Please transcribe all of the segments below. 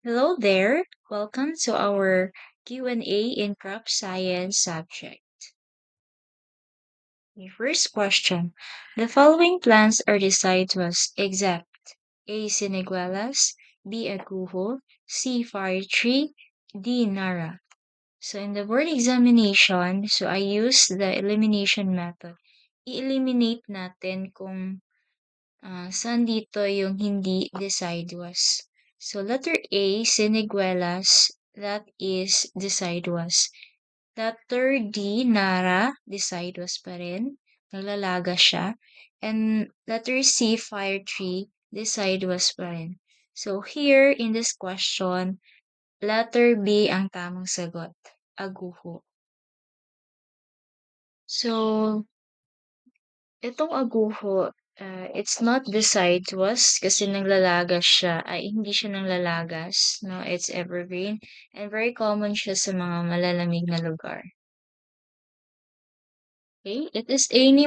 Hello there. Welcome to our Q&A in crop science subject. The first question. The following plants are deciduous except A. Siniguelas, B. Agujo, C. Fire tree, D. Nara. So in the word examination, I use the elimination method. I-eliminate natin kung saan dito yung hindi deciduous. So, letter A, Siniguelas, that is deciduous. Letter D, Nara, deciduous pa rin. Naglalaga siya. And letter C, Fire tree, deciduous pa rin. So, here in this question, letter B ang tamang sagot. Aguho. So, itong aguho, it's not deciduous kasi naglalagas siya. Ay, hindi siya nanglalagas. No, it's evergreen. And very common siya sa mga malalamig na lugar. Okay, it is any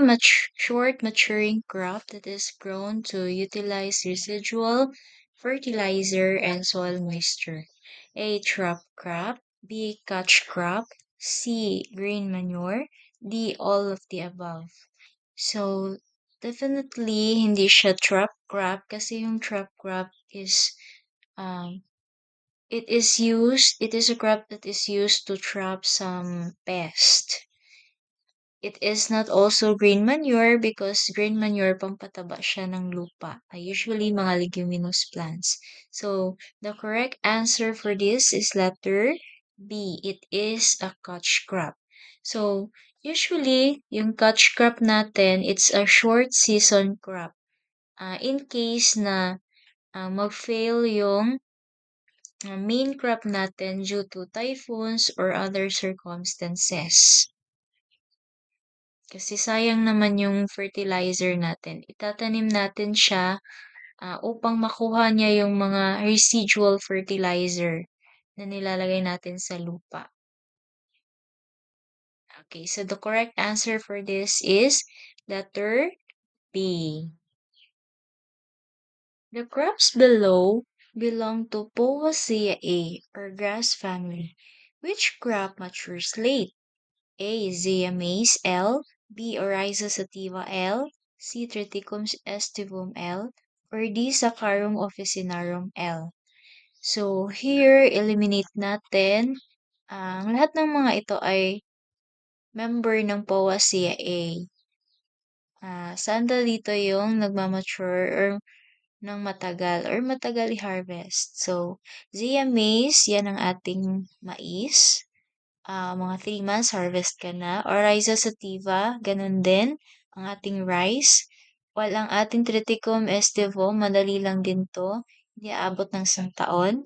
short maturing crop that is grown to utilize residual fertilizer and soil moisture. A. Trap crop. B. Catch crop. C. Green manure. D. All of the above. So, definitely, hindi siya trap crop kasi yung trap crop is, um, it is a crop that is used to trap some pest. It is not also green manure because green manure pampataba siya ng lupa. Usually, mga leguminous plants. So, the correct answer for this is letter B. It is a catch crop. So, usually, yung catch crop natin, it's a short season crop. In case na mag-fail yung main crop natin due to typhoons or other circumstances. Kasi sayang naman yung fertilizer natin. Itatanim natin siya upang makuha niya yung mga residual fertilizer na nilalagay natin sa lupa. Okay, so the correct answer for this is letter B. The crops below belong to Poaceae or grass family. Which crop matures late? A. Zea mays L. B. Oryza sativa L. C. Triticum aestivum L. Or D. Saccharum officinarum L. So, here, eliminate natin. Ang lahat ng mga ito ay member ng Poaceae. Saan daw dito yung nagmamature or ng matagal or matagal i-harvest? So, Zea mays, yan ang ating mais. Mga 3 months harvest ka na. Oryza sativa, ganun din ang ating rice. While ang ating Triticum aestivum, madali lang din to. Hindi aabot ng 1 taon.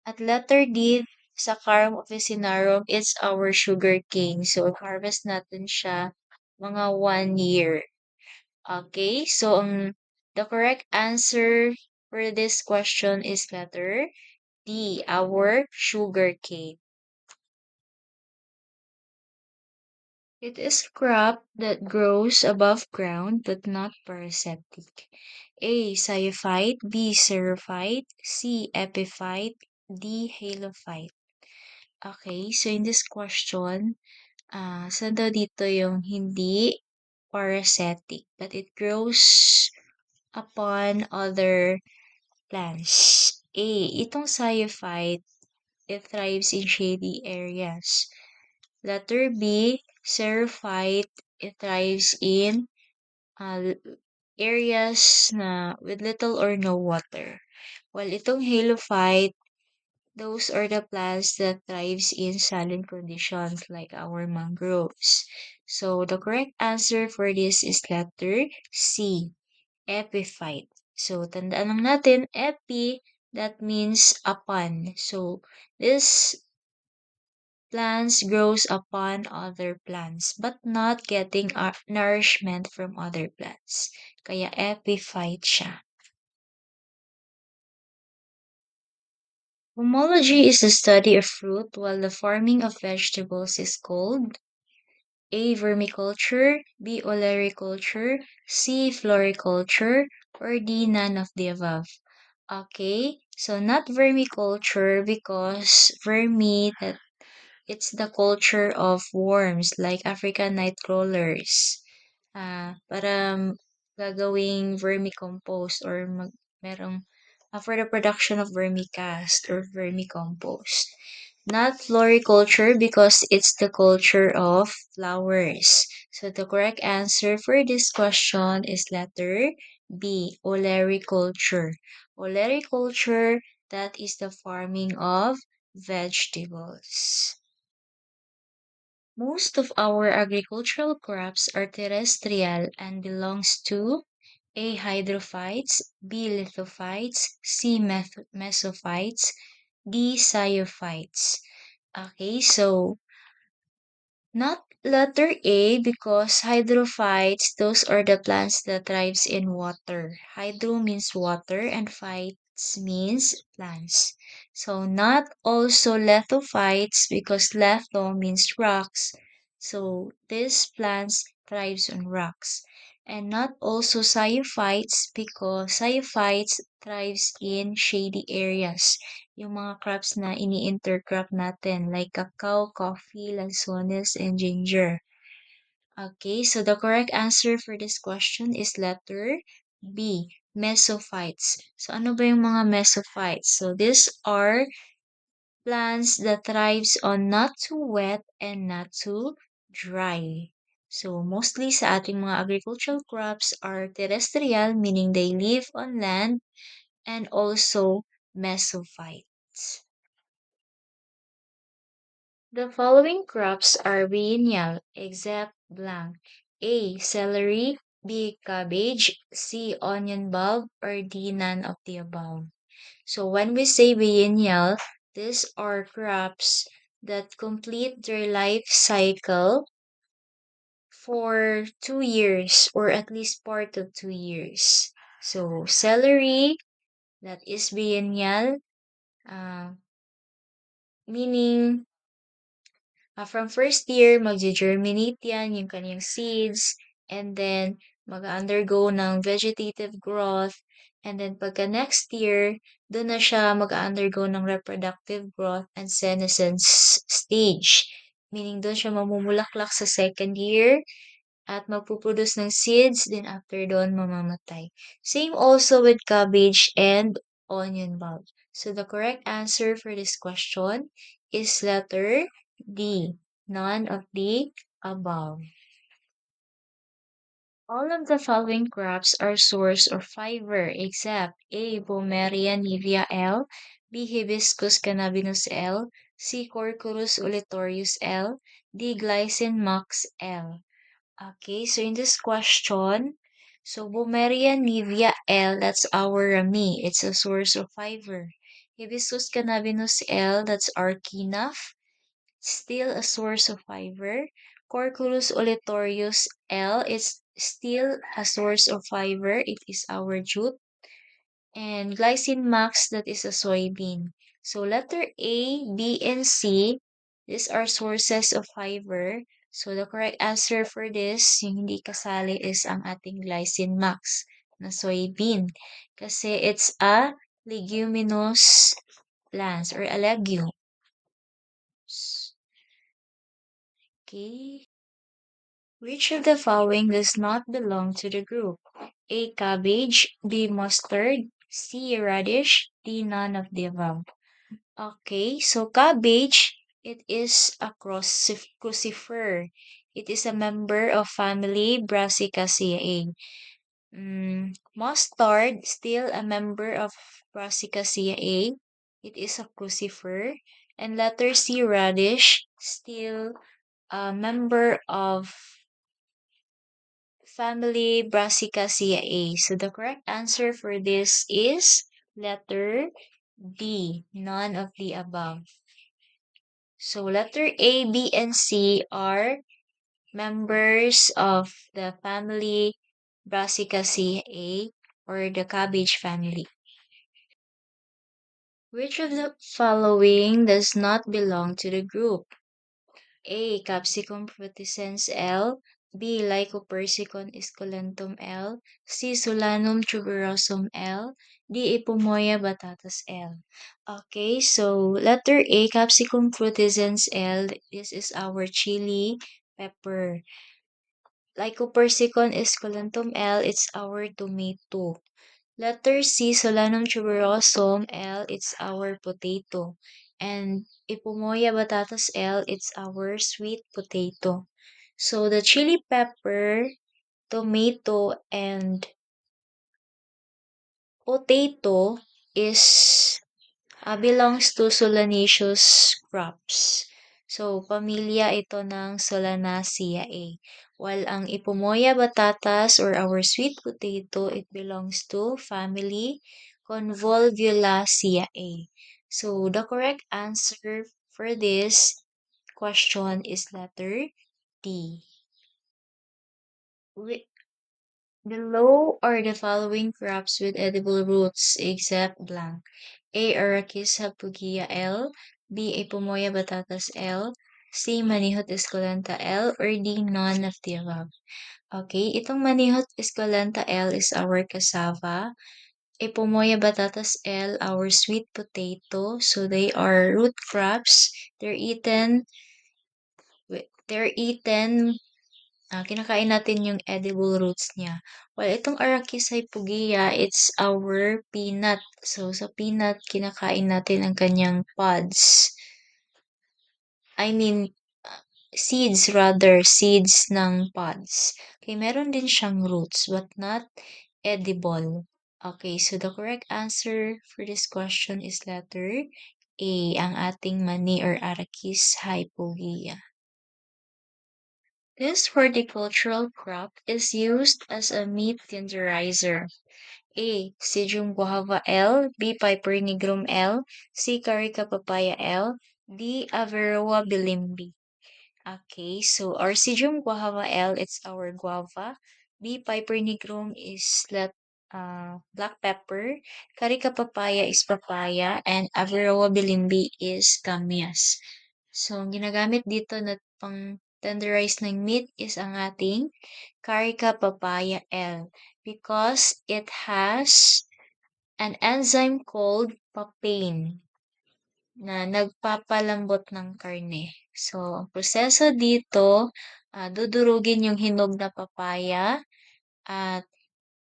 At letter D, Saccharum officinarum, it's our sugar cane. So, harvest natin siya mga 1 year. Okay, so the correct answer for this question is letter D, our sugar cane. It is a crop that grows above ground but not parasitic. A. Psiophyte, B. Xerophyte, C. Epiphyte, D. Halophyte. Okay, so in this question, saan daw dito yung hindi parasitic but it grows upon other plants? A. Itong Psiophyte, it thrives in shady areas. Letter B, Xerophyte, it thrives in areas na with little or no water. While itong Halophyte, those are the plants that thrives in saline conditions like our mangroves. So the correct answer for this is letter C, Epiphyte. So tandaan lang natin, epi, that means upon. So this plants grows upon other plants but not getting nourishment from other plants. Kaya epiphyte siya. Pomology is the study of fruit while the farming of vegetables is called A. Vermiculture, B. Olericulture, C. Floriculture, or D. None of the above. Okay, so not vermiculture because vermi that it's the culture of worms like African night crawlers. Para gagawing vermicompost or merong for the production of vermicast or vermicompost. Not floriculture because it's the culture of flowers. So the correct answer for this question is letter B, olericulture. Olericulture, that is the farming of vegetables. Most of our agricultural crops are terrestrial and belongs to A. Hydrophytes, B. Lithophytes, C. Mesophytes, D. Xerophytes. Okay, so not letter A because hydrophytes, those are the plants that thrives in water. Hydro means water and phytes means plants. So not also lithophytes because litho means rocks. So these plants thrives on rocks. And not also xerophytes because xerophytes thrives in shady areas. Yung mga crops na ini-intercrop natin like cacao, coffee, lanzones, and ginger. Okay, so the correct answer for this question is letter B, mesophytes. So ano ba yung mga mesophytes? So these are plants that thrives on not too wet and not too dry. So mostly sa ating mga agricultural crops are terrestrial, meaning they live on land, and also mesophytes. The following crops are biennial except blank. A. Celery, B. Cabbage, C. Onion bulb, or D. None of the above. So when we say biennial, these are crops that complete their life cycle for 2 years or at least part of 2 years. So celery, that is biennial, uh, meaning from first year, mag-germinate yan, yung kanyang seeds, and then mag-undergo ng vegetative growth, and then pagka next year, doon na siya mag-undergo ng reproductive growth and senescence stage. Meaning doon siya mamumulaklak sa second year, at magpuproduce ng seeds, then after doon mamamatay. Same also with cabbage and onion bulb. So the correct answer for this question is letter D, none of the above. All of the following crops are source of fiber except A. Bommeria nivea L, B. Hibiscus cannabinus L, C. Corchorus olitorius L, D. Glycine max L. Okay, so in this question, so Bommeria nivea L, that's our rami. It's a source of fiber. Hibiscus cannabinus L, that's our kinaf. Still a source of fiber. Corchorus olitorius L, it's still a source of fiber. It is our jute. And glycine max, that is a soybean. So letter A, B, and C, these are sources of fiber. So the correct answer for this, yung hindi kasali, is ang ating glycine max na soybean. Kasi it's a leguminous plants or a legume. Okay. Which of the following does not belong to the group? A. Cabbage, B. Mustard, C. Radish, D. None of the above. Okay, so cabbage, it is a crucifer. It is a member of family Brassicaceae. Mustard, still a member of Brassicaceae. It is a crucifer. And letter C, radish, still a member of family Brassicaceae. So the correct answer for this is letter D, none of the above. So letter A, B, and C are members of the family Brassicaceae or the cabbage family. Which of the following does not belong to the group? A. Capsicum frutescens L, B. Lycopersicon esculentum L. C. Solanum tuberosum L. D. Ipomoea batatas L. Okay, so letter A, Capsicum frutescens L. This is our chili pepper. Lycopersicon esculentum L. It's our tomato. Letter C, Solanum tuberosum L. It's our potato. And Ipomoea batatas L. It's our sweet potato. So the chili pepper, tomato, and potato is belongs to Solanaceous crops. So, pamilya ito ng Solanaceae. While ang Ipomoea batatas or our sweet potato, it belongs to family Convolvulaceae. So, the correct answer for this question is letter D. Below are the following crops with edible roots except blank. A. Arachis hapugia L. B. Ipomoea batatas L. C. Manihot esculenta L. Or D. None of the above. Okay, itong Manihot esculenta L is our cassava. Ipomoea batatas L, our sweet potato. So they are root crops. They're eaten, kinakain natin yung edible roots niya. While itong Arachis hypogaea, it's our peanut. So, sa peanut, kinakain natin ang kanyang pods. I mean, seeds rather, seeds ng pods. Okay, meron din siyang roots, but not edible. Okay, so the correct answer for this question is letter A, ang ating mani or Arachis hypogaea. This horticultural crop is used as a meat tenderizer. A. Psyllium guava L. B. Piper nigrum L. C. Carica papaya L. D. Averroa bilimbi. Okay, so our Psyllium guava L, it's our guava. B. Piper nigrum is black pepper. Carica papaya is papaya. And Averroa bilimbi is kamyas. So, ang ginagamit dito na pang tenderize ng meat is ang ating Carica papaya L because it has an enzyme called papain na nagpapalambot ng karne. So, ang proseso dito, dudurugin yung hinog na papaya at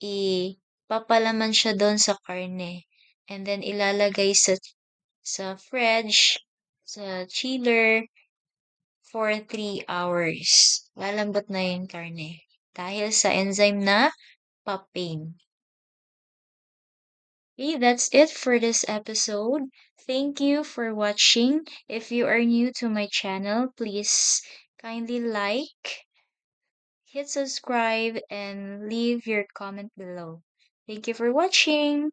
ipapalaman siya doon sa karne. And then, ilalagay sa fridge, sa chiller, for 3 hours. Lalambot na yung karne. Dahil sa enzyme na papain. Okay, that's it for this episode. Thank you for watching. If you are new to my channel, please kindly like, hit subscribe, and leave your comment below. Thank you for watching.